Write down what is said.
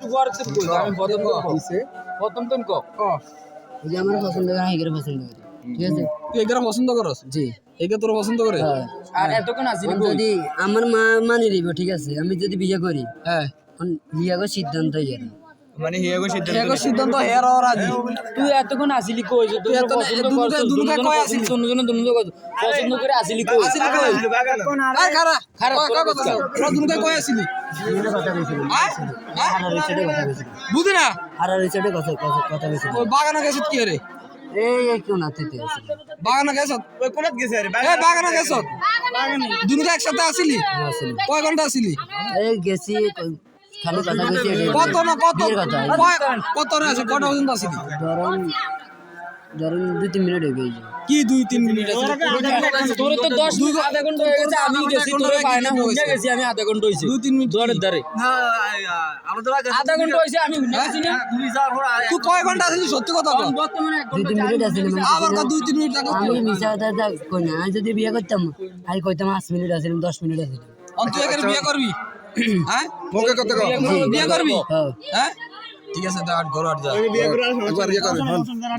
একটু পরে তুই কই আমি প্রথম তুই ক ওই যে আমার পছন্দ করে হাইগের পছন্দ করে ঠিক আছে তুই এগুলো পছন্দ করস? জি একে তোর পছন্দ করে? আর এতক্ষণ আসিলি এখন যদি আমার মা মানে নিব ঠিক আছে আমি যদি বিয়ে করি হ্যাঁ বিয়ে করার সিদ্ধান্ত ইয়ে মানে হিয়াগো এগো সিদ্ধান্ত হের আর আজি তুই এতক্ষণ আসিলি কই যে তুই পছন্দ করছিস দুনুকে কই আসিলি? দুনুকে পছন্দ করে আসিলি কই আসিলি কই? আর খারা খারা কয় কথা তোরা দুনুকে কই আসিলি? কথা বলছিল হ্যাঁ আর রিসেটে কথা বলছিল বুঝি না আর রিসেটে কথা বলছিল ওই বাগানে গেছত কি রে? এই কেউ না থেকে আছে বাগানে গেছত? ওই কোনাত গেছে আরে এ বাগানে গেছত? দুনুকে একসাথে আসিলি? কয় ঘন্টা আসিলি? এই গেছি খালি কথা কইছি কত না কত বিয়ের কথা কত রে আছে কত পর্যন্ত আসিলি? ধরুন ধরুন 2-3 মিনিট হয়ে গেছে কি 2-3 মিনিট আছে? তোর তো 10 আধা ঘন্টা হয়ে গেছে আমি গেছি তোর পায় না হুইনা গেছি আমি আধা ঘন্টা হইছে 2-3 মিনিট দরের ধারে না আমরা তো আধা ঘন্টা হইছে আমি হুইনা গেছি না তুমি যাও তুই কয় ঘন্টা আসিলি সত্যি কথা বল? বর্তমানে 2-3 মিনিট আছে আবার কা 2-3 মিনিট লাগে আমি মিশা কথা কই না আমি যদি বিয়ে করতাম আমি কইতাম 5 মিনিট আছে 10 মিনিট আছে তুই এখানে বিয়ে করবি? হ্যাঁ মুখে কত কও বিয়ে করবি? হ্যাঁ হ্যাঁ ঠিক আছে দাঁড় ঘর আট যা বিয়ে করে